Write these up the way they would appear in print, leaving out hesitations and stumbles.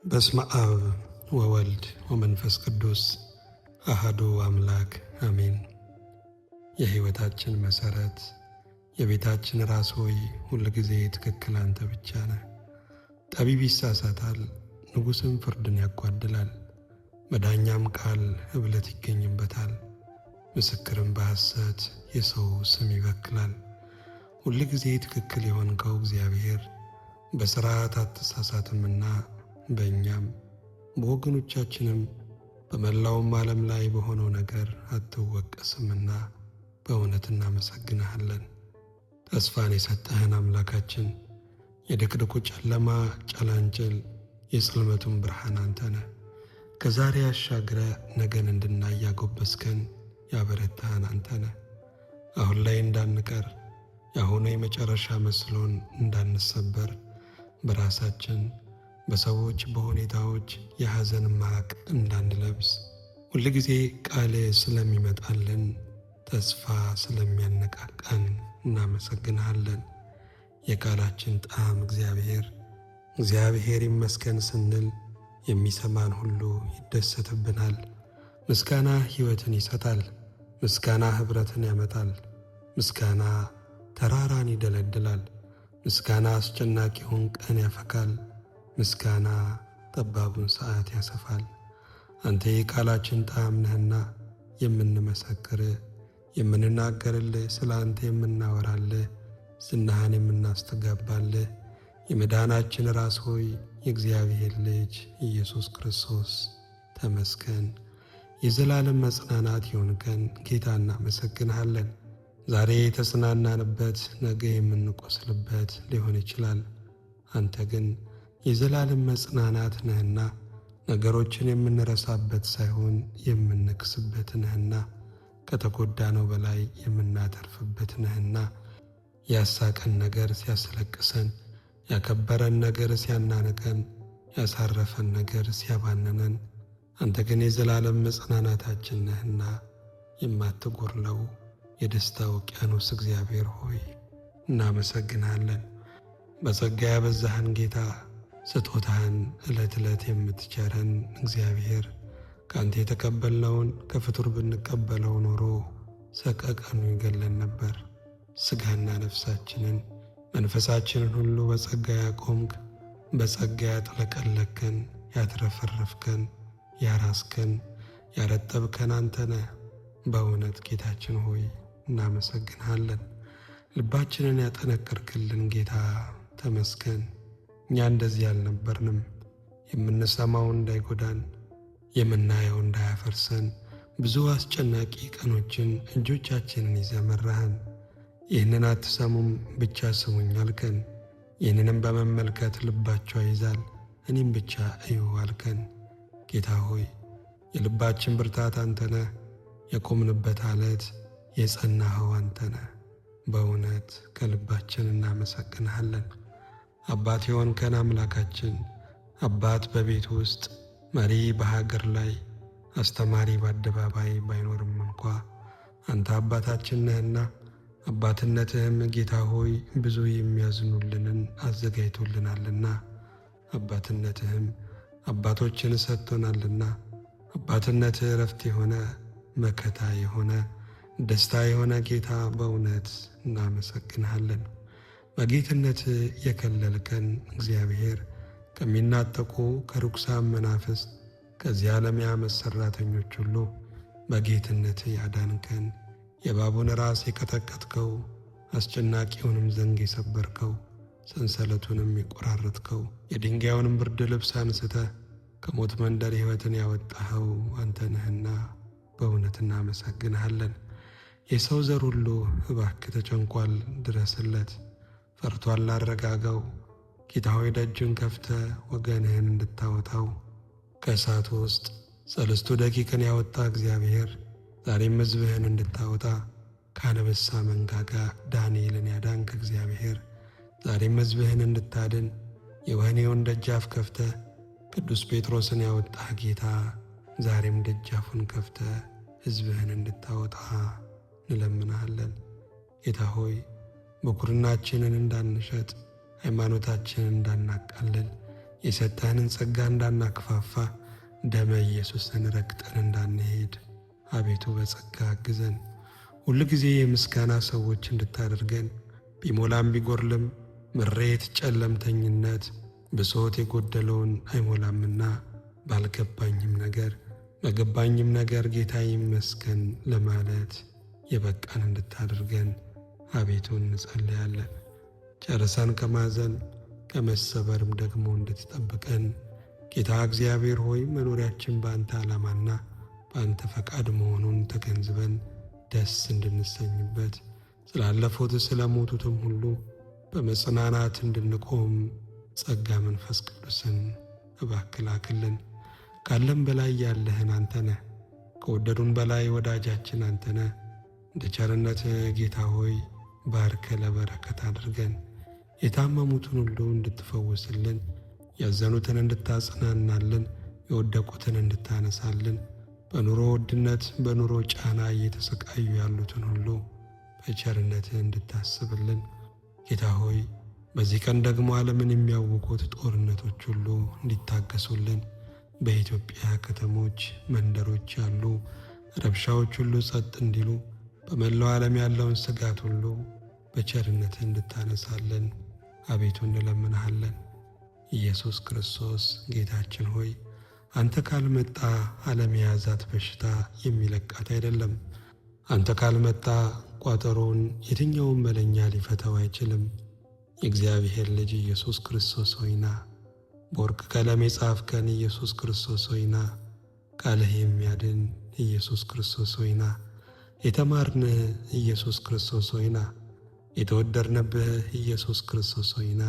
በስመ አብ ወወልድ ወመንፈስ ቅዱስ አሐዱ አምላክ አሜን። የሕይወታችን መሠረት የቤታችን ራስ ሆይ ሁል ጊዜ ትክክል አንተ ብቻ ነህ። ጠቢብ ይሳሳታል፣ ንጉሥም ፍርድን ያጓድላል። በዳኛም ቃል እብለት ይገኝበታል፣ ምስክርም በሐሰት የሰው ስም ይበክላል። ሁል ጊዜ ትክክል የሆንከው እግዚአብሔር በሥርዓት አትሳሳትምና በእኛም በወገኖቻችንም በመላውም ዓለም ላይ በሆነው ነገር አትወቀስምና በእውነት እናመሰግንሃለን። ተስፋን የሰጠህን አምላካችን የድቅድቁ ጨለማ ጨላንጭል የጽልመቱን ብርሃን አንተ ነህ። ከዛሬ አሻግረ ነገን እንድናይ ያጎበስከን ያበረታህን አንተ ነህ። አሁን ላይ እንዳንቀር የአሁኑ የመጨረሻ መስሎን እንዳንሰበር በራሳችን በሰዎች በሁኔታዎች የሐዘን ማቅ እንዳንለብስ ሁል ጊዜ ቃል ስለሚመጣልን ተስፋ ስለሚያነቃቃን እናመሰግንሃለን። የቃላችን ጣዕም እግዚአብሔር ይመስገን ስንል የሚሰማን ሁሉ ይደሰትብናል። ምስጋና ሕይወትን ይሰጣል። ምስጋና ኅብረትን ያመጣል። ምስጋና ተራራን ይደለድላል። ምስጋና አስጨናቂውን ቀን ያፈካል። ምስጋና ጠባቡን ሰዓት ያሰፋል። አንተ የቃላችን ጣዕም ነህና የምንመሰክርህ የምንናገርልህ፣ ስለ አንተ የምናወራልህ፣ ዝናህን የምናስተጋባልህ የመዳናችን ራስ ሆይ የእግዚአብሔር ልጅ ኢየሱስ ክርስቶስ ተመስገን። የዘላለም መጽናናት የሆንከን ጌታ እናመሰግንሃለን። ዛሬ የተጽናናንበት ነገ የምንቆስልበት ሊሆን ይችላል። አንተ ግን የዘላለም መጽናናት ነህና ነገሮችን የምንረሳበት ሳይሆን የምንክስበት ነህና ከተጎዳነው በላይ የምናተርፍበት ነህና ያሳቀን ነገር ሲያስለቅሰን፣ ያከበረን ነገር ሲያናንቀን፣ ያሳረፈን ነገር ሲያባንነን አንተ ግን የዘላለም መጽናናታችን ነህና የማትጎርለው የደስታ ውቅያኖስ እግዚአብሔር ሆይ እናመሰግናለን። በጸጋ ያበዛህን ጌታ ስጦታህን ዕለት ዕለት የምትቸረን እግዚአብሔር ከአንተ የተቀበልነውን ከፍጡር ብንቀበለው ኖሮ ሰቀቀኑ ይገለን ነበር። ሥጋና ነፍሳችንን መንፈሳችንን ሁሉ በጸጋ ያቆምክ፣ በጸጋ ያጥለቀለከን፣ ያትረፈረፍከን፣ ያራስከን፣ ያረጠብከን አንተ ነህ። በእውነት ጌታችን ሆይ እናመሰግንሃለን። ልባችንን ያጠነከርክልን ጌታ ተመስገን። እኛ እንደዚህ አልነበርንም። የምንሰማው እንዳይጎዳን፣ የምናየው እንዳያፈርሰን ብዙ አስጨናቂ ቀኖችን እጆቻችንን ይዘህ መራህን። ይህንን አትሰሙም ብቻ ስሙኝ አልከን። ይህንንም በመመልከት ልባቸው ይዛል እኔም ብቻ እዩ አልከን። ጌታ ሆይ የልባችን ብርታት አንተ ነህ። የቆምንበት ዓለት የጸናኸው አንተ ነህ። በእውነት ከልባችን እናመሰግንሃለን። አባት የሆንከን አምላካችን፣ አባት በቤት ውስጥ መሪ በሀገር ላይ አስተማሪ በአደባባይ ባይኖርም እንኳ አንተ አባታችን ነህና አባትነትህም ጌታ ሆይ ብዙ የሚያዝኑልንን አዘጋጅቶልናልና አባትነትህም አባቶችን ሰጥቶናልና አባትነትህ ዕረፍት የሆነ መከታ የሆነ ደስታ የሆነ ጌታ በእውነት እናመሰግንሃለን። በጌትነት የከለልከን እግዚአብሔር ከሚናጠቁ ከርኩሳን መናፍስት ከዚህ ዓለም የዓመፅ ሠራተኞች ሁሉ በጌትነት ያዳንከን፣ የእባቡን ራስ የቀጠቀጥከው፣ አስጨናቂውንም ዘንግ የሰበርከው፣ ሰንሰለቱንም የቈራረጥከው፣ የድንጋዩንም ብርድ ልብስ አንስተህ ከሞት መንደር ሕይወትን ያወጣኸው አንተ ነህና በእውነት እናመሰግንሃለን። የሰው ዘር ሁሉ እባክህ ተጨንቋል፣ ድረስለት፣ ፈርቷል፣ አረጋጋው። ጌታ ሆይ ደጁን ከፍተህ ወገንህን እንድታወጣው ከእሳቱ ውስጥ ሰለስቱ ደቂቅን ያወጣ እግዚአብሔር ዛሬም ሕዝብህን እንድታወጣ ከአንበሳ መንጋጋ ዳንኤልን ያዳንክ እግዚአብሔር ዛሬም ሕዝብህን እንድታድን የወህኒውን ደጃፍ ከፍተህ ቅዱስ ጴጥሮስን ያወጣህ ጌታ ዛሬም ደጃፉን ከፍተህ ሕዝብህን እንድታወጣ እንለምናለን። ጌታ ሆይ በኩርናችንን እንዳንሸጥ፣ ሃይማኖታችንን እንዳናቃልል፣ የሰጠህንን ጸጋ እንዳናክፋፋ ደመ ኢየሱስን ረግጠን እንዳንሄድ አቤቱ በጸጋ አግዘን። ሁል ጊዜ የምስጋና ሰዎች እንድታደርገን ቢሞላም ቢጎርልም ምሬት፣ ጨለምተኝነት፣ ብሶት የጎደለውን አይሞላምና ባልገባኝም ነገር በገባኝም ነገር ጌታ ይመስገን ለማለት የበቃን እንድታደርገን አቤቱ እንጸልያለን። ጨርሰን ከማዘን ከመሰበርም ደግሞ እንድትጠብቀን ጌታ እግዚአብሔር ሆይ መኖሪያችን በአንተ ዓላማና በአንተ ፈቃድ መሆኑን ተገንዝበን ደስ እንድንሰኝበት ስላለፉት ስለሞቱትም ሁሉ በመጽናናት እንድንቆም ጸጋ መንፈስ ቅዱስን እባክህ ላክልን። ካለም በላይ ያለህን አንተ ነህ። ከወደዱን በላይ ወዳጃችን አንተ ነህ። እንደ ቸርነት ጌታ ሆይ ባርከ ለበረከት አድርገን። የታመሙትን ሁሉ እንድትፈውስልን፣ ያዘኑትን እንድታጽናናልን፣ የወደቁትን እንድታነሳልን፣ በኑሮ ውድነት በኑሮ ጫና እየተሰቃዩ ያሉትን ሁሉ በቸርነትህ እንድታስብልን ጌታ ሆይ በዚህ ቀን ደግሞ ዓለምን የሚያውቁት ጦርነቶች ሁሉ እንዲታገሱልን፣ በኢትዮጵያ ከተሞች መንደሮች ያሉ ረብሻዎች ሁሉ ጸጥ እንዲሉ፣ በመላው ዓለም ያለውን ስጋት ሁሉ በቸርነትህ እንድታነሳለን አቤቱ እንለምንሃለን። ኢየሱስ ክርስቶስ ጌታችን ሆይ አንተ ካልመጣ ዓለም የያዛት በሽታ የሚለቃት አይደለም። አንተ ካልመጣ ቋጠሮውን የትኛውም መለኛ ሊፈታው አይችልም። የእግዚአብሔር ልጅ ኢየሱስ ክርስቶስ ሆይና፣ በወርቅ ቀለም የጻፍከን ኢየሱስ ክርስቶስ ሆይና፣ ቃልህ የሚያድን ኢየሱስ ክርስቶስ ሆይና፣ የተማርን ኢየሱስ ክርስቶስ ሆይና፣ የተወደድንብህ ኢየሱስ ክርስቶስ ሆይና፣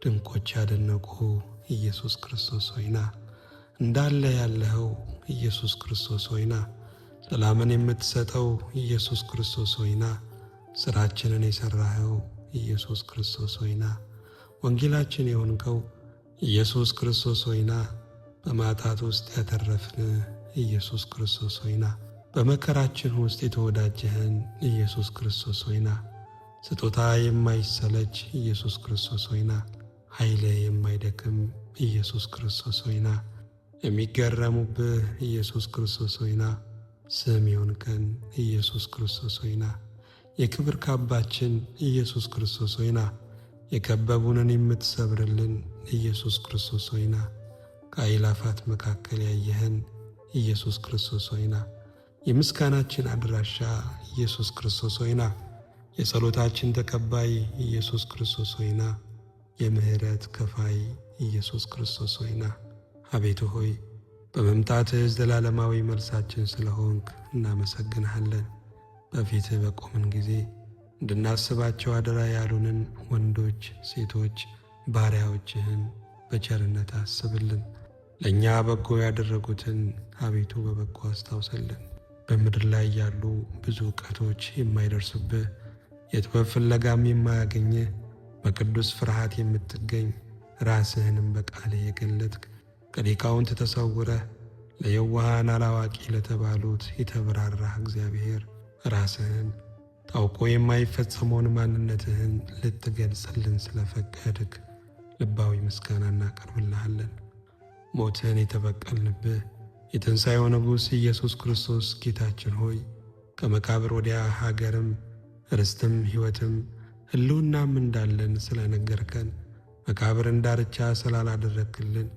ድንቆች ያደነቁ ኢየሱስ ክርስቶስ ሆይና፣ እንዳለ ያለኸው ኢየሱስ ክርስቶስ ሆይና፣ ሰላምን የምትሰጠው ኢየሱስ ክርስቶስ ሆይና፣ ሥራችንን የሠራኸው ኢየሱስ ክርስቶስ ሆይና፣ ወንጌላችን የሆንከው ኢየሱስ ክርስቶስ ሆይና፣ በማጣት ውስጥ ያተረፍን ኢየሱስ ክርስቶስ ሆይና፣ በመከራችን ውስጥ የተወዳጀህን ኢየሱስ ክርስቶስ ሆይና፣ ስጦታ የማይሰለች ኢየሱስ ክርስቶስ ሆይና፣ ኃይል የማይደክም ኢየሱስ ክርስቶስ ሆይና፣ የሚገረሙብህ ኢየሱስ ክርስቶስ ሆይና፣ ስም የሆንከን ኢየሱስ ክርስቶስ ሆይና፣ የክብር ካባችን ኢየሱስ ክርስቶስ ሆይና፣ የከበቡንን የምትሰብርልን ኢየሱስ ክርስቶስ ሆይና፣ ከአእላፋት መካከል ያየህን ኢየሱስ ክርስቶስ ሆይና፣ የምስጋናችን አድራሻ ኢየሱስ ክርስቶስ ሆይና፣ የጸሎታችን ተቀባይ ኢየሱስ ክርስቶስ ሆይና፣ የምሕረት ከፋይ ኢየሱስ ክርስቶስ ሆይና፣ አቤቱ ሆይ በመምጣትህ ዘላለማዊ መልሳችን ስለሆንክ እናመሰግንሃለን። በፊትህ በቆምን ጊዜ እንድናስባቸው አደራ ያሉንን ወንዶች ሴቶች ባሪያዎችህን በቸርነት አስብልን። ለእኛ በጎ ያደረጉትን አቤቱ በበጎ አስታውሰልን። በምድር ላይ ያሉ ብዙ ዕውቀቶች የማይደርሱብህ የጥበብ ፍለጋም የማያገኝህ በቅዱስ ፍርሃት የምትገኝ ራስህንም በቃልህ የገለጥክ ከሊቃውንት ተሰውረህ ለየዋሃን አላዋቂ ለተባሉት የተብራራህ እግዚአብሔር ራስህን ታውቆ የማይፈጸመውን ማንነትህን ልትገልጽልን ስለፈቀድክ ልባዊ ምስጋና እናቀርብልሃለን። ሞትህን የተበቀልንብህ የትንሣኤው ንጉሥ ኢየሱስ ክርስቶስ ጌታችን ሆይ ከመቃብር ወዲያ ሀገርም ርስትም ሕይወትም ሕልውናም እንዳለን ስለነገርከን መቃብርን ዳርቻ ስላላደረግክልን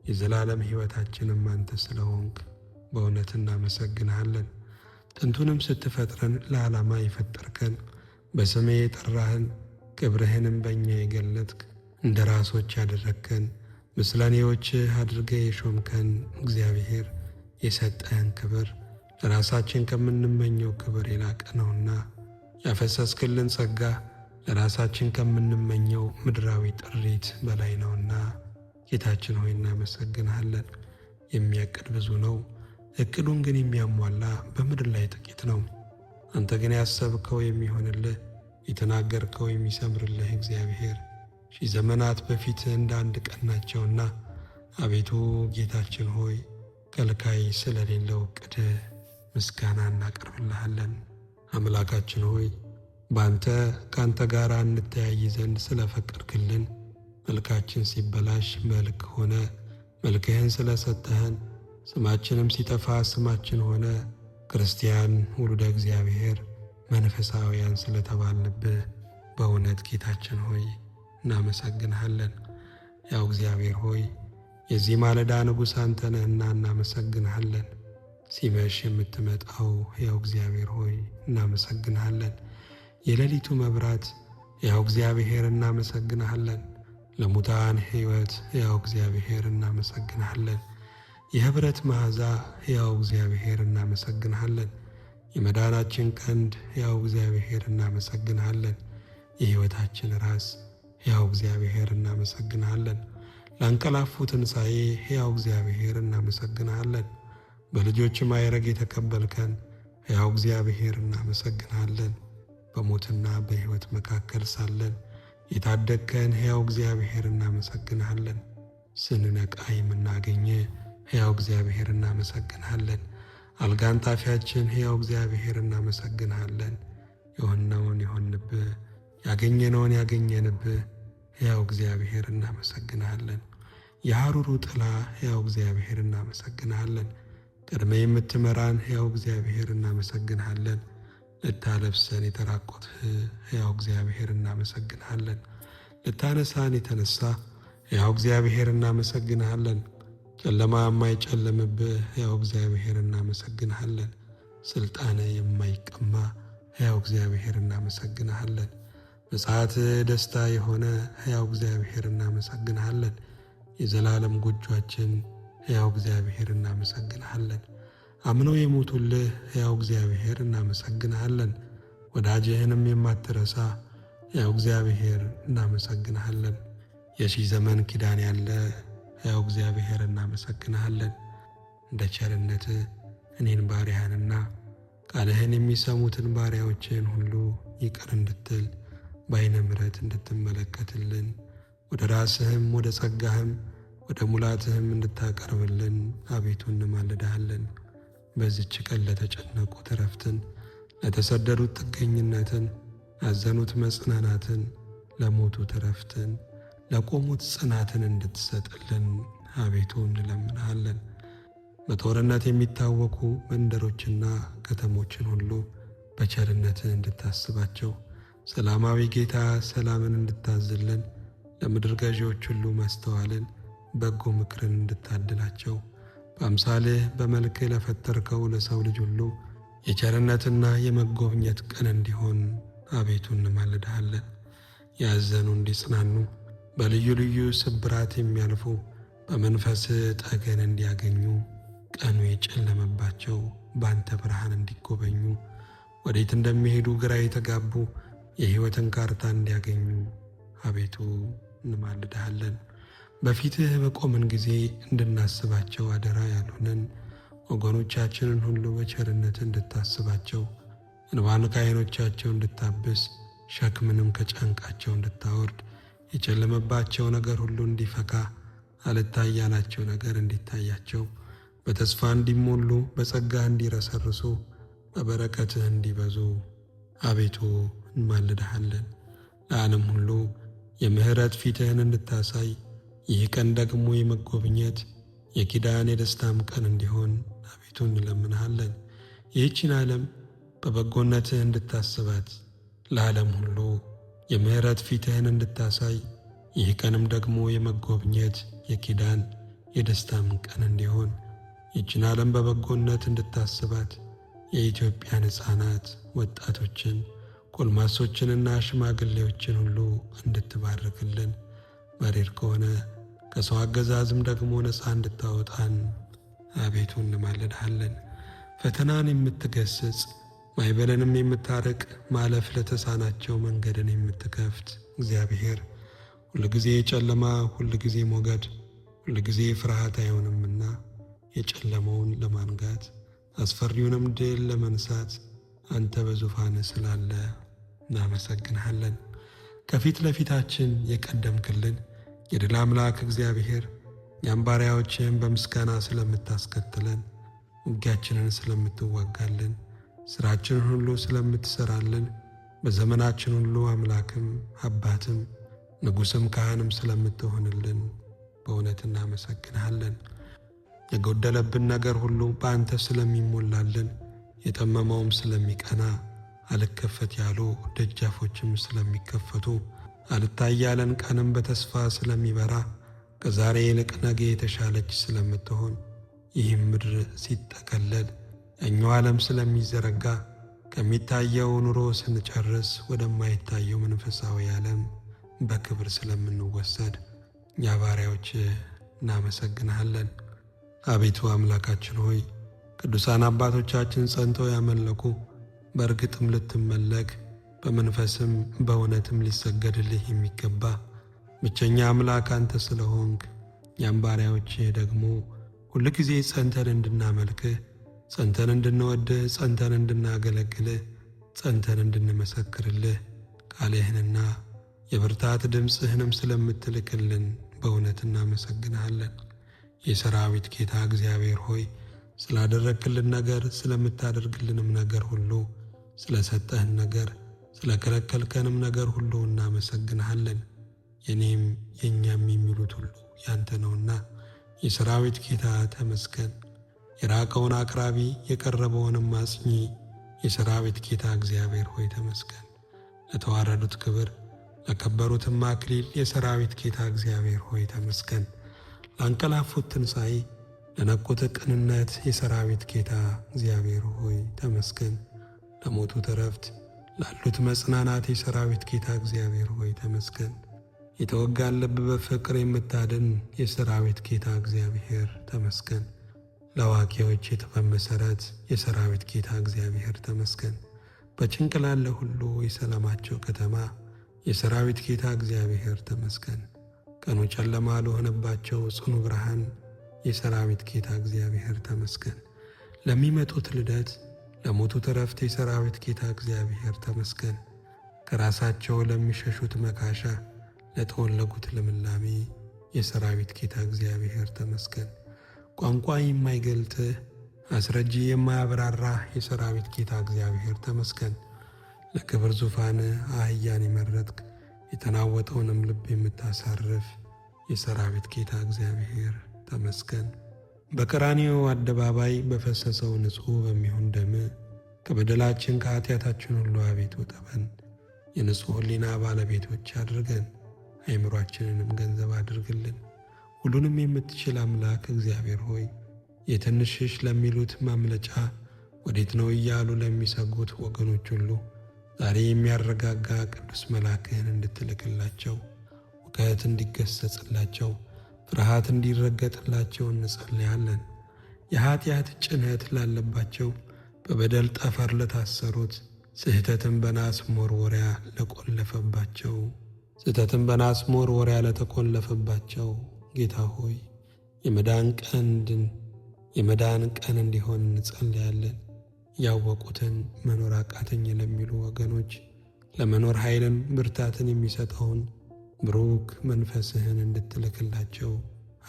የዘላለም ሕይወታችንም አንተ ስለሆንክ በእውነት እናመሰግንሃለን። ጥንቱንም ስትፈጥረን ለዓላማ የፈጠርከን በስሜ የጠራህን ክብርህንም በእኛ የገለጥክ እንደ ራሶች ያደረግከን ምስለኔዎችህ አድርገህ የሾምከን እግዚአብሔር የሰጠህን ክብር ለራሳችን ከምንመኘው ክብር የላቀ ነውና ያፈሰስክልን ጸጋ ለራሳችን ከምንመኘው ምድራዊ ጥሪት በላይ ነውና ጌታችን ሆይ እናመሰግንሃለን። የሚያቅድ ብዙ ነው፣ እቅዱን ግን የሚያሟላ በምድር ላይ ጥቂት ነው። አንተ ግን ያሰብከው የሚሆንልህ የተናገርከው የሚሰምርልህ እግዚአብሔር ሺህ ዘመናት በፊት እንደ አንድ ቀን ናቸውና አቤቱ ጌታችን ሆይ ከልካይ ስለሌለው ዕቅድህ ምስጋና እናቀርብልሃለን። አምላካችን ሆይ በአንተ ከአንተ ጋር እንተያይ ዘንድ ስለፈቀድክልን መልካችን ሲበላሽ መልክ ሆነ። መልክህን ስለሰጠህን ስማችንም ሲጠፋ ስማችን ሆነ። ክርስቲያን ውሉደ እግዚአብሔር መንፈሳውያን ስለተባልንብህ በእውነት ጌታችን ሆይ እናመሰግንሃለን። ያው እግዚአብሔር ሆይ የዚህ ማለዳ ንጉሥ አንተ ነህና እናመሰግንሃለን። ሲመሽ የምትመጣው ያው እግዚአብሔር ሆይ እናመሰግንሃለን። የሌሊቱ መብራት ያው እግዚአብሔር እናመሰግንሃለን። ለሙታን ሕይወት ያው እግዚአብሔር እናመሰግንሃለን። የኅብረት መዓዛ ያው እግዚአብሔር እናመሰግንሃለን። የመዳናችን ቀንድ ያው እግዚአብሔር እናመሰግንሃለን። የሕይወታችን ራስ ያው እግዚአብሔር እናመሰግንሃለን። ላንቀላፉ ትንሣኤ ያው እግዚአብሔር እናመሰግንሃለን። በልጆች ማዕረግ የተቀበልከን ያው እግዚአብሔር እናመሰግንሃለን። በሞትና በሕይወት መካከል ሳለን የታደግከን ሕያው እግዚአብሔር እናመሰግንሃለን። ስንነቃ የምናገኘ ሕያው እግዚአብሔር እናመሰግንሃለን። አልጋን ጣፊያችን ሕያው እግዚአብሔር እናመሰግንሃለን። የሆነውን የሆንብህ ያገኘነውን ያገኘንብህ ሕያው እግዚአብሔር እናመሰግንሃለን። የሐሩሩ ጥላ ሕያው እግዚአብሔር እናመሰግንሃለን። ቅድመ የምትመራን ሕያው እግዚአብሔር እናመሰግንሃለን። ልታለብሰን የተራቆትህ ሕያው እግዚአብሔር እናመሰግንሃለን። ልታነሳን የተነሳ ሕያው እግዚአብሔር እናመሰግንሃለን። ጨለማ የማይጨልምብህ ሕያው እግዚአብሔር እናመሰግንሃለን። ሥልጣን የማይቀማ ሕያው እግዚአብሔር እናመሰግንሃለን። ምጽአት ደስታ የሆነ ሕያው እግዚአብሔር እናመሰግንሃለን። የዘላለም ጎጆአችን ሕያው እግዚአብሔር እናመሰግንሃለን። አምነው የሞቱልህ ሕያው እግዚአብሔር እናመሰግንሃለን። ወዳጅህንም የማትረሳ ሕያው እግዚአብሔር እናመሰግንሃለን። የሺህ ዘመን ኪዳን ያለ ሕያው እግዚአብሔር እናመሰግንሃለን። እንደ ቸርነትህ እኔን ባሪያህንና ቃልህን የሚሰሙትን ባሪያዎችህን ሁሉ ይቅር እንድትል በዓይነ ምሕረት እንድትመለከትልን ወደ ራስህም ወደ ጸጋህም ወደ ሙላትህም እንድታቀርብልን አቤቱ እንማልድሃለን። በዚች ቀን ለተጨነቁት ዕረፍትን፣ ለተሰደዱት ጥገኝነትን፣ ላዘኑት መጽናናትን፣ ለሞቱት ዕረፍትን፣ ለቆሙት ጽናትን እንድትሰጥልን አቤቱ እንለምንሃለን። በጦርነት የሚታወኩ መንደሮችና ከተሞችን ሁሉ በቸርነትህ እንድታስባቸው፣ ሰላማዊ ጌታ ሰላምን እንድታዝልን፣ ለምድር ገዢዎች ሁሉ ማስተዋልን በጎ ምክርን እንድታድላቸው፣ በአምሳልህ በመልክህ ለፈጠርከው ለሰው ልጅ ሁሉ የቸርነትና የመጎብኘት ቀን እንዲሆን አቤቱ እንማልድሃለን። ያዘኑ እንዲጽናኑ፣ በልዩ ልዩ ስብራት የሚያልፉ በመንፈስህ ጠገን እንዲያገኙ፣ ቀኑ የጨለመባቸው በአንተ ብርሃን እንዲጎበኙ፣ ወዴት እንደሚሄዱ ግራ የተጋቡ የሕይወትን ካርታ እንዲያገኙ አቤቱ እንማልድሃለን። በፊትህ በቆምን ጊዜ እንድናስባቸው አደራ ያሉንን ወገኖቻችንን ሁሉ በቸርነት እንድታስባቸው፣ እንባን ከዓይኖቻቸው እንድታብስ፣ ሸክምንም ከጫንቃቸው እንድታወርድ፣ የጨለመባቸው ነገር ሁሉ እንዲፈካ፣ አልታይ ያላቸው ነገር እንዲታያቸው፣ በተስፋ እንዲሞሉ፣ በጸጋህ እንዲረሰርሱ፣ በበረከትህ እንዲበዙ አቤቱ እንማልድሃለን። ለዓለም ሁሉ የምሕረት ፊትህን እንድታሳይ፣ ይህ ቀን ደግሞ የመጎብኘት የኪዳን የደስታም ቀን እንዲሆን አቤቱ እንለምንሃለን። ይህችን ዓለም በበጎነትህ እንድታስባት፣ ለዓለም ሁሉ የምሕረት ፊትህን እንድታሳይ፣ ይህ ቀንም ደግሞ የመጎብኘት የኪዳን የደስታም ቀን እንዲሆን ይህችን ዓለም በበጎነት እንድታስባት፣ የኢትዮጵያን ሕፃናት ወጣቶችን ጎልማሶችንና ሽማግሌዎችን ሁሉ እንድትባርክልን፣ መሪር ከሆነ ከሰው አገዛዝም ደግሞ ነፃ እንድታወጣን አቤቱ እንማልድሃለን። ፈተናን የምትገስጽ ማይበለንም የምታርቅ ማለፍ ለተሳናቸው መንገድን የምትከፍት እግዚአብሔር ሁልጊዜ ጨለማ ሁልጊዜ ሞገድ ሁልጊዜ ፍርሃት አይሆንምና የጨለመውን ለማንጋት አስፈሪውንም ድል ለመንሳት አንተ በዙፋንህ ስላለ እናመሰግንሃለን። ከፊት ለፊታችን የቀደምክልን የድል አምላክ እግዚአብሔር እኛም ባሪያዎችህን በምስጋና ስለምታስከትለን፣ ውጊያችንን ስለምትዋጋልን፣ ሥራችንን ሁሉ ስለምትሠራልን፣ በዘመናችን ሁሉ አምላክም አባትም ንጉሥም ካህንም ስለምትሆንልን በእውነት እናመሰግንሃለን። የጎደለብን ነገር ሁሉ በአንተ ስለሚሞላልን፣ የጠመመውም ስለሚቀና፣ አልከፈት ያሉ ደጃፎችም ስለሚከፈቱ፣ አልታይ ያለን ቀንም በተስፋ ስለሚበራ፣ ከዛሬ ይልቅ ነገ የተሻለች ስለምትሆን፣ ይህም ምድር ሲጠቀለል ያኛው ዓለም ስለሚዘረጋ፣ ከሚታየው ኑሮ ስንጨርስ ወደማይታየው መንፈሳዊ ዓለም በክብር ስለምንወሰድ እኛ ባሪያዎች እናመሰግንሃለን። አቤቱ አምላካችን ሆይ ቅዱሳን አባቶቻችን ጸንተው ያመለኩ፣ በእርግጥም ልትመለክ በመንፈስም በእውነትም ሊሰገድልህ የሚገባ ብቸኛ አምላክ አንተ ስለሆንክ እኛም ባሪያዎችህ ደግሞ ሁልጊዜ ጸንተን እንድናመልክህ፣ ጸንተን እንድንወድህ፣ ጸንተን እንድናገለግልህ፣ ጸንተን እንድንመሰክርልህ ቃልህንና የብርታት ድምፅህንም ስለምትልክልን በእውነት እናመሰግንሃለን። የሰራዊት ጌታ እግዚአብሔር ሆይ ስላደረግክልን ነገር፣ ስለምታደርግልንም ነገር ሁሉ፣ ስለሰጠህን ነገር፣ ስለከለከልከንም ነገር ሁሉ እናመሰግንሃለን። የኔም የእኛም የሚሉት ሁሉ ያንተ ነውና የሰራዊት ጌታ ተመስገን። የራቀውን አቅራቢ የቀረበውንም አጽኚ የሰራዊት ጌታ እግዚአብሔር ሆይ ተመስገን። ለተዋረዱት ክብር ለከበሩትም አክሊል የሰራዊት ጌታ እግዚአብሔር ሆይ ተመስገን። ላንቀላፉት ትንሣኤ ለነቁት ቅንነት የሰራዊት ጌታ እግዚአብሔር ሆይ ተመስገን። ለሞቱት ዕረፍት ላሉት መጽናናት የሰራዊት ጌታ እግዚአብሔር ሆይ ተመስገን። የተወጋን ልብ በፍቅር የምታድን የሰራዊት ጌታ እግዚአብሔር ተመስገን። ለአዋቂዎች የጥበብ መሠረት የሰራዊት ጌታ እግዚአብሔር ተመስገን። በጭንቅ ላለ ሁሉ የሰላማቸው ከተማ የሰራዊት ጌታ እግዚአብሔር ተመስገን። ቀኑ ጨለማ ለሆነባቸው ጽኑ ብርሃን የሰራዊት ጌታ እግዚአብሔር ተመስገን። ለሚመጡት ልደት ለሞቱት ዕረፍት የሰራዊት ጌታ እግዚአብሔር ተመስገን። ከራሳቸው ለሚሸሹት መካሻ ለተወለጉት ልምላሜ የሰራዊት ጌታ እግዚአብሔር ተመስገን። ቋንቋ የማይገልጥህ አስረጂ የማያብራራህ የሰራዊት ጌታ እግዚአብሔር ተመስገን። ለክብር ዙፋን አህያን የመረጥክ የተናወጠውንም ልብ የምታሳርፍ የሰራዊት ጌታ እግዚአብሔር ተመስገን። በቀራንዮ አደባባይ በፈሰሰው ንጹሕ በሚሆን ደም ከበደላችን ከኃጢአታችን ሁሉ አቤቱ እጠበን። የንጹሕ ሕሊና ባለቤቶች አድርገን፣ አእምሯችንንም ገንዘብ አድርግልን። ሁሉንም የምትችል አምላክ እግዚአብሔር ሆይ የትንሽሽ ለሚሉት ማምለጫ ወዴት ነው እያሉ ለሚሰጉት ወገኖች ሁሉ ዛሬ የሚያረጋጋ ቅዱስ መልአክህን እንድትልክላቸው፣ ውከት እንዲገሰጽላቸው፣ ፍርሃት እንዲረገጥላቸው እንጸልያለን። የኀጢአት ጭነት ላለባቸው፣ በበደል ጠፈር ለታሰሩት፣ ስህተትን በናስ መወርወሪያ ለተቆለፈባቸው ጌታ ሆይ የመዳን ቀን እንዲሆን እንጸልያለን። ያወቁትን መኖር አቃተኝ ለሚሉ ወገኖች ለመኖር ኃይልን ብርታትን የሚሰጠውን ብሩክ መንፈስህን እንድትልክላቸው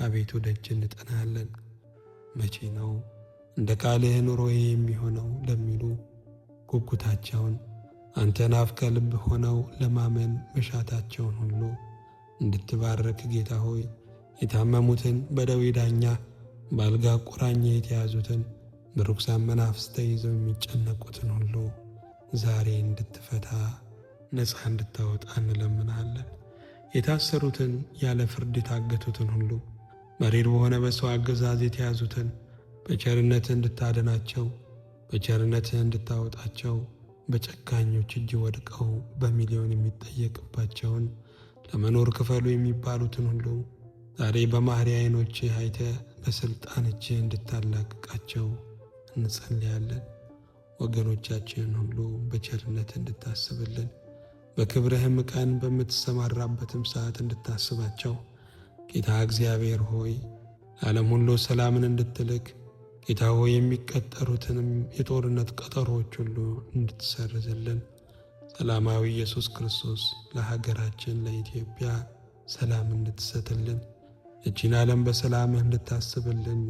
አቤቱ ደጅ እንጠናለን። መቼ ነው እንደ ቃልህ ኑሮዬ የሚሆነው ለሚሉ ጉጉታቸውን አንተን አፍ ከልብ ሆነው ለማመን መሻታቸውን ሁሉ እንድትባረክ ጌታ ሆይ የታመሙትን በደዌ ዳኛ በአልጋ ቁራኛ የተያዙትን በርኩሳን መናፍስት ተይዘው የሚጨነቁትን ሁሉ ዛሬ እንድትፈታ ነፃ እንድታወጣ እንለምናለን። የታሰሩትን ያለ ፍርድ የታገቱትን ሁሉ መሪር በሆነ በሰው አገዛዝ የተያዙትን በቸርነትህ እንድታድናቸው፣ በቸርነትህ እንድታወጣቸው፣ በጨካኞች እጅ ወድቀው በሚሊዮን የሚጠየቅባቸውን ለመኖር ክፈሉ የሚባሉትን ሁሉ ዛሬ በማህሪ ዓይኖችህ አይተህ በሥልጣን እጅህ እንድታላቅቃቸው እንጸልያለን። ወገኖቻችንን ሁሉ በቸርነት እንድታስብልን፣ በክብርህም ቀን በምትሰማራበትም ሰዓት እንድታስባቸው ጌታ እግዚአብሔር ሆይ ለዓለም ሁሉ ሰላምን እንድትልክ ጌታ ሆይ የሚቀጠሩትንም የጦርነት ቀጠሮዎች ሁሉ እንድትሰርዝልን ሰላማዊ ኢየሱስ ክርስቶስ ለሀገራችን ለኢትዮጵያ ሰላም እንድትሰጥልን እቺን ዓለም በሰላምህ እንድታስብልን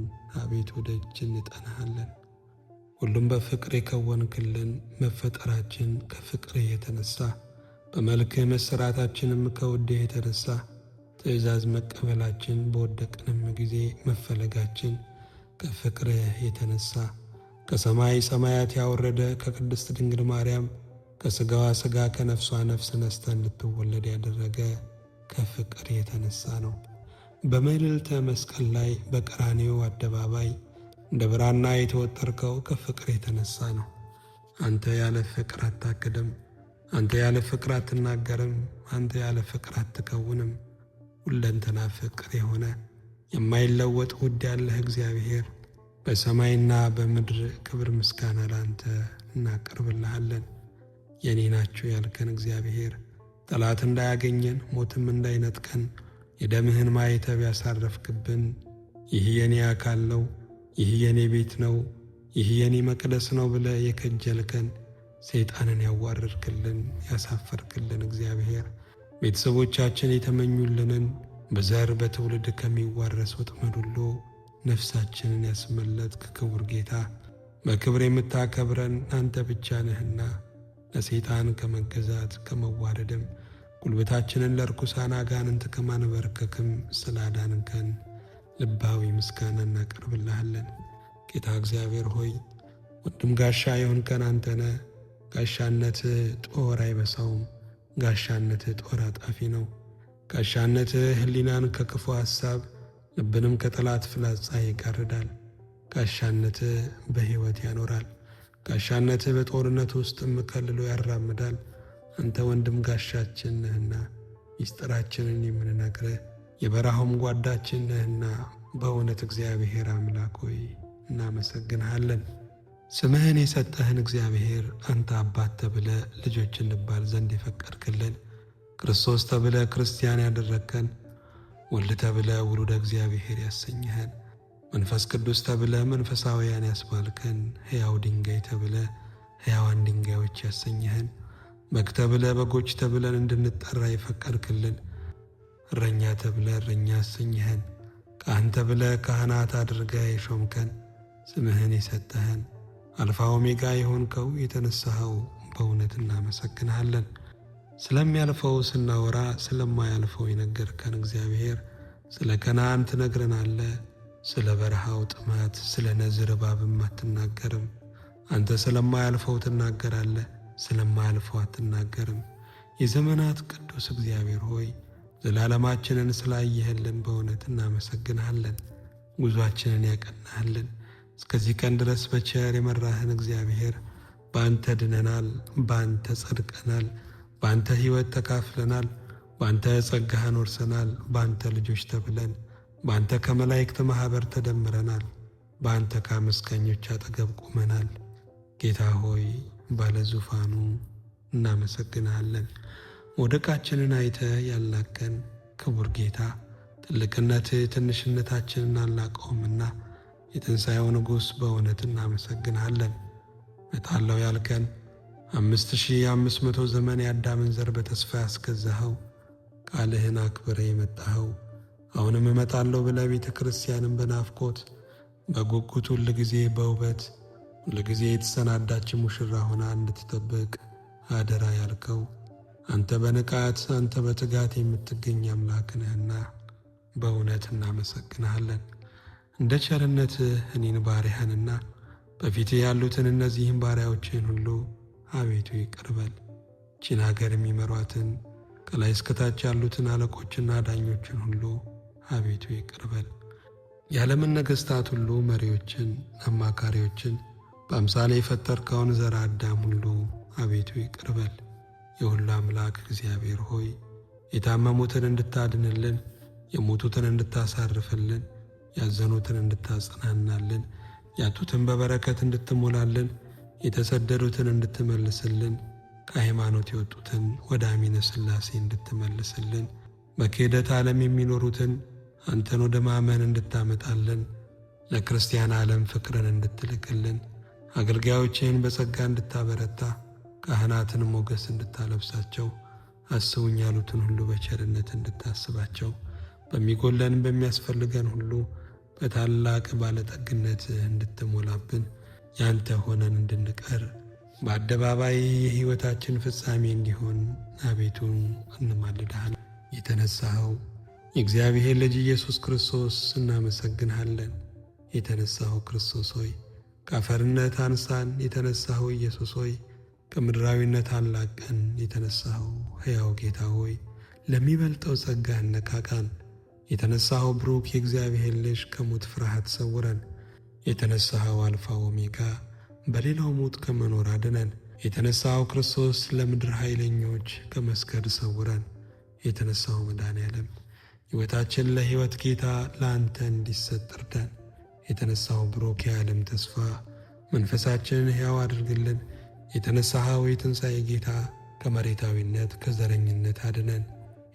አቤቱ ደጅ እንጠናሃለን። ሁሉም በፍቅር የከወንክልን መፈጠራችን ከፍቅርህ የተነሳ በመልክህ መሰራታችንም ከውድህ የተነሳ ትእዛዝ መቀበላችን በወደቅንም ጊዜ መፈለጋችን ከፍቅርህ የተነሳ ከሰማይ ሰማያት ያወረደ ከቅድስት ድንግል ማርያም ከሥጋዋ ሥጋ ከነፍሷ ነፍስ ነስተ እንድትወለድ ያደረገ ከፍቅር የተነሳ ነው። በመልዕልተ መስቀል ላይ በቀራንዮ አደባባይ እንደ ብራና የተወጠርከው ከፍቅር የተነሳ ነው። አንተ ያለ ፍቅር አታክድም፣ አንተ ያለ ፍቅር አትናገርም፣ አንተ ያለ ፍቅር አትከውንም። ሁለንተና ፍቅር የሆነ የማይለወጥ ውድ ያለህ እግዚአብሔር በሰማይና በምድር ክብር ምስጋና ላንተ እናቀርብልሃለን። የኔ ናችሁ ያልከን እግዚአብሔር ጠላት እንዳያገኘን ሞትም እንዳይነጥቀን የደምህን ማኅተብ ያሳረፍክብን ይህ የኔ አካል ነው፣ ይህ የኔ ቤት ነው፣ ይህ የኔ መቅደስ ነው ብለህ የከጀልከን ሰይጣንን ያዋረድክልን ያሳፈርክልን እግዚአብሔር ቤተሰቦቻችን የተመኙልንን በዘር በትውልድ ከሚዋረስ ወጥመድ ሁሉ ነፍሳችንን ያስመለጥክ ክቡር ጌታ በክብር የምታከብረን አንተ ብቻ ነህና ለሰይጣን ከመገዛት ከመዋረድም ጉልበታችንን ለርኩሳን አጋንንት ከማንበርከክም ስላዳንከን ልባዊ ምስጋና እናቀርብልሃለን። ጌታ እግዚአብሔር ሆይ ወንድም ጋሻ የሆንከን አንተነ ጋሻነትህ ጦር አይበሳውም፣ ጋሻነትህ ጦር አጣፊ ነው። ጋሻነትህ ሕሊናን ከክፉ ሐሳብ ልብንም ከጠላት ፍላጻ ይጋርዳል። ጋሻነትህ በሕይወት ያኖራል። ጋሻነትህ በጦርነት ውስጥም ከልሎ ያራምዳል። አንተ ወንድም ጋሻችን ነህና ሚስጥራችንን የምንነግርህ የበረሃውም ጓዳችን ነህና በእውነት እግዚአብሔር አምላክ ሆይ እናመሰግንሃለን። ስምህን የሰጠህን እግዚአብሔር አንተ አባት ተብለ ልጆች እንባል ዘንድ የፈቀድክልን፣ ክርስቶስ ተብለ ክርስቲያን ያደረግከን፣ ወልድ ተብለ ውሉደ እግዚአብሔር ያሰኘኸን፣ መንፈስ ቅዱስ ተብለ መንፈሳውያን ያስባልከን፣ ሕያው ድንጋይ ተብለ ሕያዋን ድንጋዮች ያሰኘኸን፣ በግ ተብለ በጎች ተብለን እንድንጠራ የፈቀድክልን፣ እረኛ ተብለ እረኛ ያሰኘኸን፣ ካህን ተብለ ካህናት አድርገህ የሾምከን፣ ስምህን የሰጠኸን አልፋ ኦሜጋ የሆንከው የተነሳኸው በእውነት እናመሰግንሃለን። ስለሚያልፈው ስናወራ ስለማያልፈው የነገርከን እግዚአብሔር ስለ ከነዓን ትነግረናለህ። ስለ በረሃው ጥማት ስለ ነዝር እባብም አትናገርም። አንተ ስለማያልፈው ትናገራለህ፣ ስለማያልፈው አትናገርም። የዘመናት ቅዱስ እግዚአብሔር ሆይ ዘላለማችንን ስላየህልን በእውነት እናመሰግንሃለን። ጉዞአችንን ያቀናህልን እስከዚህ ቀን ድረስ በቸር የመራህን እግዚአብሔር በአንተ ድነናል፣ በአንተ ጸድቀናል፣ በአንተ ሕይወት ተካፍለናል፣ በአንተ ጸጋህን ወርሰናል፣ በአንተ ልጆች ተብለን በአንተ ከመላእክት ማኅበር ተደምረናል፣ በአንተ ከአመስጋኞች አጠገብ ቆመናል። ጌታ ሆይ ባለ ዙፋኑ እናመሰግንሃለን። መውደቃችንን አይተህ ያላቀን ክቡር ጌታ ትልቅነትህ ትንሽነታችንን አልናቀውምና የትንሣኤው ንጉሥ በእውነት እናመሰግንሃለን። እመጣለሁ ያልከን 5500 ዘመን የአዳምን ዘር በተስፋ ያስገዛኸው ቃልህን አክብረ የመጣኸው አሁንም እመጣለሁ ብለህ ቤተ ክርስቲያንን በናፍቆት በጉጉት ሁል ጊዜ በውበት ሁል ጊዜ የተሰናዳች ሙሽራ ሆና እንድትጠብቅ አደራ ያልከው አንተ በንቃት አንተ በትጋት የምትገኝ አምላክ ነህና በእውነት እናመሰግንሃለን። እንደ ቸርነትህ እኔን ባሪያህንና በፊትህ ያሉትን እነዚህን ባሪያዎችህን ሁሉ አቤቱ ይቅር በል። ይህችን አገር የሚመሯትን ከላይ እስከታች ያሉትን አለቆችና ዳኞችን ሁሉ አቤቱ ይቅር በል። የዓለምን ነገሥታት ሁሉ መሪዎችን፣ አማካሪዎችን በአምሳሌ የፈጠርከውን ዘረ አዳም ሁሉ አቤቱ ይቅር በል። የሁሉ አምላክ እግዚአብሔር ሆይ የታመሙትን እንድታድንልን፣ የሞቱትን እንድታሳርፍልን፣ ያዘኑትን እንድታጽናናልን፣ ያጡትን በበረከት እንድትሞላልን፣ የተሰደዱትን እንድትመልስልን፣ ከሃይማኖት የወጡትን ወደ አሚነ ሥላሴ እንድትመልስልን፣ በክህደት ዓለም የሚኖሩትን አንተን ወደ ማመን እንድታመጣልን፣ ለክርስቲያን ዓለም ፍቅርን እንድትልክልን፣ አገልጋዮችህን በጸጋ እንድታበረታ፣ ካህናትን ሞገስ እንድታለብሳቸው፣ አስቡኝ ያሉትን ሁሉ በቸርነት እንድታስባቸው፣ በሚጎለን በሚያስፈልገን ሁሉ በታላቅ ባለጠግነት እንድትሞላብን፣ ያንተ ሆነን እንድንቀር በአደባባይ የሕይወታችን ፍጻሜ እንዲሆን አቤቱ እንማልድሃለን። የተነሳኸው የእግዚአብሔር ልጅ ኢየሱስ ክርስቶስ እናመሰግንሃለን። የተነሳኸው ክርስቶስ ሆይ ከአፈርነት አንሳን። የተነሳኸው ኢየሱስ ሆይ ከምድራዊነት አላቀን። የተነሳኸው ሕያው ጌታ ሆይ ለሚበልጠው ጸጋ አነቃቃን። የተነሳኸው ብሩክ የእግዚአብሔር ልጅ ከሞት ፍርሃት ሰውረን። የተነሳኸው አልፋ ኦሜጋ በሌላው ሞት ከመኖር አድነን። የተነሳኸው ክርስቶስ ለምድር ኃይለኞች ከመስገድ ሰውረን። የተነሳኸው መድኃኔዓለም ሕይወታችን ለሕይወት ጌታ ለአንተ እንዲሰጥ እርዳን። የተነሳኸው ብሩክ የዓለም ተስፋ መንፈሳችንን ሕያው አድርግልን። የተነሳኸው የትንሣኤ ጌታ ከመሬታዊነት ከዘረኝነት አድነን።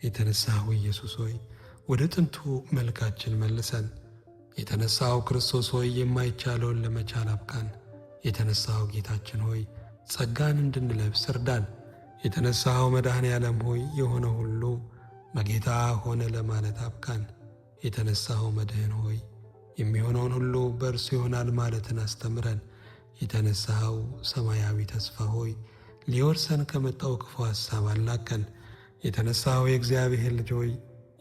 የተነሳኸው ኢየሱስ ሆይ ወደ ጥንቱ መልካችን መልሰን። የተነሳኸው ክርስቶስ ሆይ የማይቻለውን ለመቻል አብቃን። የተነሳኸው ጌታችን ሆይ ጸጋን እንድንለብስ እርዳን። የተነሳኸው መድኃኔዓለም ሆይ የሆነ ሁሉ በጌታ ሆነ ለማለት አብቃን። የተነሳኸው መድህን ሆይ የሚሆነውን ሁሉ በእርሱ ይሆናል ማለትን አስተምረን። የተነሳኸው ሰማያዊ ተስፋ ሆይ ሊወርሰን ከመጣው ክፉ ሐሳብ አላቀን። የተነሳኸው የእግዚአብሔር ልጅ ሆይ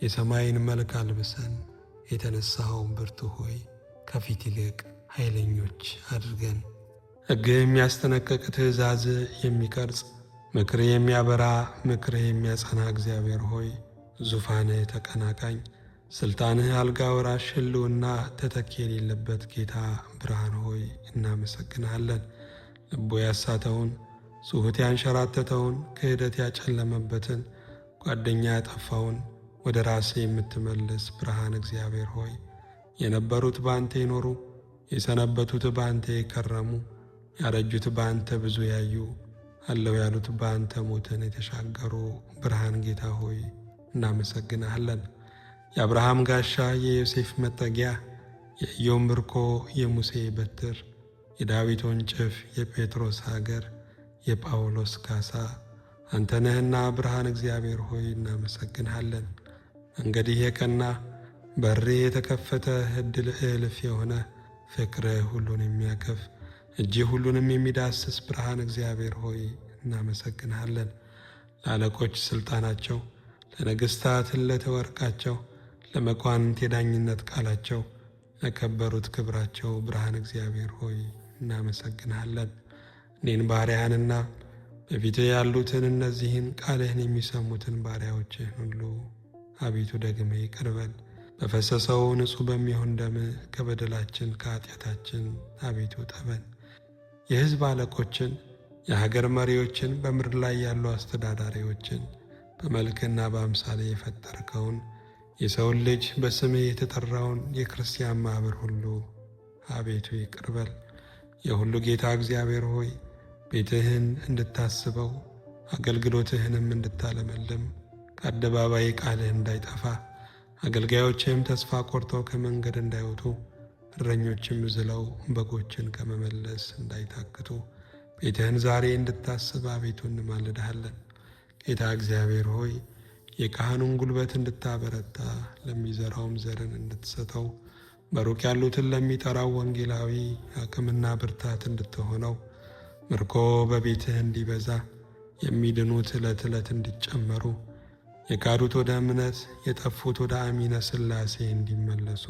የሰማይን መልክ አልብሰን። የተነሳኸው ብርቱ ሆይ ከፊት ይልቅ ኃይለኞች አድርገን። ሕግህ የሚያስጠነቅቅ ትእዛዝ የሚቀርጽ ምክርህ የሚያበራ ምክርህ የሚያጸና እግዚአብሔር ሆይ ዙፋንህ ተቀናቃኝ ሥልጣንህ አልጋ ወራሽ ሕልውና ተተኪ የሌለበት ጌታ ብርሃን ሆይ እናመሰግንሃለን። ልቦ ያሳተውን ጽሑት ያንሸራተተውን ክህደት ያጨለመበትን ጓደኛ ያጠፋውን ወደ ራስህ የምትመልስ ብርሃን እግዚአብሔር ሆይ የነበሩት በአንተ ይኖሩ፣ የሰነበቱት በአንተ የከረሙ፣ ያረጁት በአንተ ብዙ ያዩ፣ አለው ያሉት በአንተ ሞትን የተሻገሩ ብርሃን ጌታ ሆይ እናመሰግንሃለን። የአብርሃም ጋሻ የዮሴፍ መጠጊያ የኢዮብ ምርኮ የሙሴ በትር የዳዊት ወንጭፍ የጴጥሮስ ሀገር የጳውሎስ ካሳ አንተ ነህና ብርሃን እግዚአብሔር ሆይ እናመሰግንሃለን። መንገድህ የቀና በሬ የተከፈተ ዕድል እልፍ የሆነ ፍቅርህ ሁሉን የሚያከፍ እጅህ ሁሉንም የሚዳስስ ብርሃን እግዚአብሔር ሆይ እናመሰግንሃለን። ለአለቆች ሥልጣናቸው፣ ለነገሥታት ለተወርቃቸው፣ ለመኳንንት የዳኝነት ቃላቸው፣ ለከበሩት ክብራቸው ብርሃን እግዚአብሔር ሆይ እናመሰግንሃለን። እኔን ባሪያህንና በፊትህ ያሉትን እነዚህን ቃልህን የሚሰሙትን ባሪያዎችህን ሁሉ አቤቱ ደግመህ ይቅር በል። በፈሰሰው ንጹሕ በሚሆን ደምህ ከበደላችን ከኃጢአታችን አቤቱ ጠበን። የሕዝብ አለቆችን፣ የሀገር መሪዎችን፣ በምድር ላይ ያሉ አስተዳዳሪዎችን በመልክና በአምሳሌ የፈጠርከውን የሰውን ልጅ በስምህ የተጠራውን የክርስቲያን ማኅበር ሁሉ አቤቱ ይቅር በል። የሁሉ ጌታ እግዚአብሔር ሆይ ቤትህን እንድታስበው አገልግሎትህንም እንድታለመልም ከአደባባይ ቃልህ እንዳይጠፋ አገልጋዮችህም ተስፋ ቆርጠው ከመንገድ እንዳይወጡ እረኞችም ዝለው በጎችን ከመመለስ እንዳይታክቱ ቤትህን ዛሬ እንድታስብ አቤቱ እንማልድሃለን። ጌታ እግዚአብሔር ሆይ የካህኑን ጉልበት እንድታበረታ ለሚዘራውም ዘርን እንድትሰጠው በሩቅ ያሉትን ለሚጠራው ወንጌላዊ አቅምና ብርታት እንድትሆነው ምርኮ በቤትህ እንዲበዛ የሚድኑት ዕለት ዕለት እንዲጨመሩ የካዱት ወደ እምነት የጠፉት ወደ አሚነ ሥላሴ እንዲመለሱ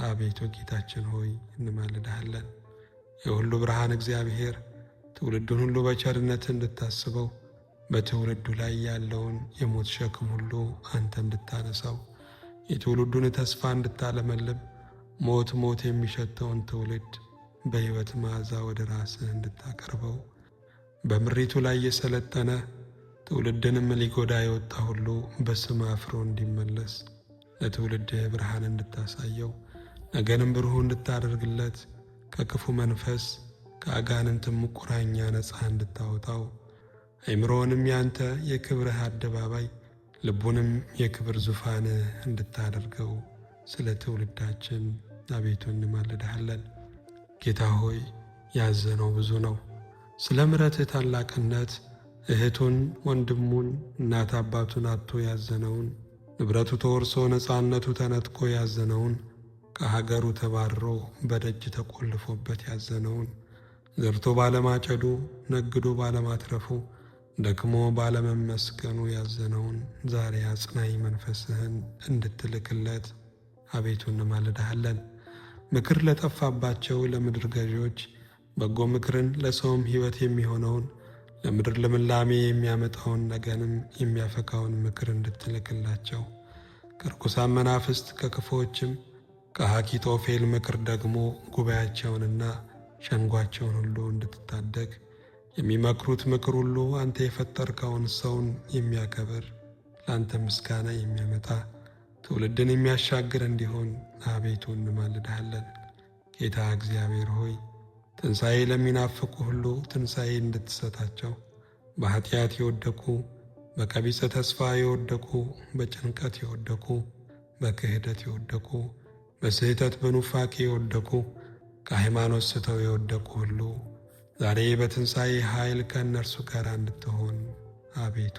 አቤቱ ጌታችን ሆይ እንማልድሃለን። የሁሉ ብርሃን እግዚአብሔር ትውልዱን ሁሉ በቸርነት እንድታስበው በትውልዱ ላይ ያለውን የሞት ሸክም ሁሉ አንተ እንድታነሳው የትውልዱን ተስፋ እንድታለመልም ሞት ሞት የሚሸተውን ትውልድ በሕይወት መዓዛ ወደ ራስህ እንድታቀርበው በምሪቱ ላይ የሰለጠነ ትውልድንም ሊጎዳ የወጣ ሁሉ በስም አፍሮ እንዲመለስ ለትውልድህ ብርሃን እንድታሳየው ነገንም ብሩህ እንድታደርግለት ከክፉ መንፈስ ከአጋንንትም ቁራኛ ነፃ እንድታወጣው አእምሮውንም ያንተ የክብርህ አደባባይ ልቡንም የክብር ዙፋንህ እንድታደርገው ስለ ትውልዳችን አቤቱ እንማልድሃለን። ጌታ ሆይ ያዘነው ብዙ ነው። ስለ ምሕረትህ ታላቅነት እህቱን ወንድሙን እናት አባቱን አጥቶ ያዘነውን ንብረቱ ተወርሶ ነፃነቱ ተነጥቆ ያዘነውን ከሀገሩ ተባርሮ በደጅ ተቆልፎበት ያዘነውን ዘርቶ ባለማጨዱ ነግዶ ባለማትረፉ ደክሞ ባለመመስገኑ ያዘነውን ዛሬ አጽናኝ መንፈስህን እንድትልክለት አቤቱ እንማልድሃለን። ምክር ለጠፋባቸው ለምድር ገዢዎች በጎ ምክርን ለሰውም ሕይወት የሚሆነውን ለምድር ልምላሜ የሚያመጣውን ነገንም የሚያፈካውን ምክር እንድትልክላቸው ከርኩሳን መናፍስት ከክፉዎችም ከአኪጦፌል ምክር ደግሞ ጉባኤያቸውንና ሸንጓቸውን ሁሉ እንድትታደግ የሚመክሩት ምክር ሁሉ አንተ የፈጠርከውን ሰውን የሚያከብር ለአንተ ምስጋና የሚያመጣ ትውልድን የሚያሻግር እንዲሆን አቤቱ እንማልድሃለን። ጌታ እግዚአብሔር ሆይ ትንሣኤ ለሚናፍቁ ሁሉ ትንሣኤ እንድትሰጣቸው በኀጢአት የወደቁ በቀቢጸ ተስፋ የወደቁ በጭንቀት የወደቁ በክህደት የወደቁ በስህተት በኑፋቄ የወደቁ ከሃይማኖት ስተው የወደቁ ሁሉ ዛሬ በትንሣኤ ኃይል ከእነርሱ ጋር እንድትሆን አቤቱ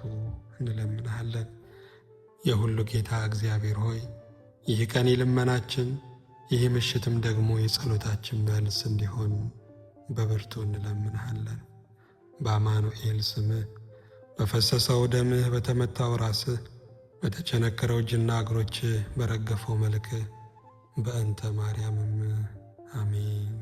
እንለምንሃለን። የሁሉ ጌታ እግዚአብሔር ሆይ ይህ ቀን የልመናችን ይህ ምሽትም ደግሞ የጸሎታችን መልስ እንዲሆን በብርቱ እንለምንሃለን። በአማኑኤል ስምህ በፈሰሰው ደምህ በተመታው ራስህ በተቸነከረው እጅና እግሮችህ በረገፈው መልክህ በእንተ ማርያምም አሜን።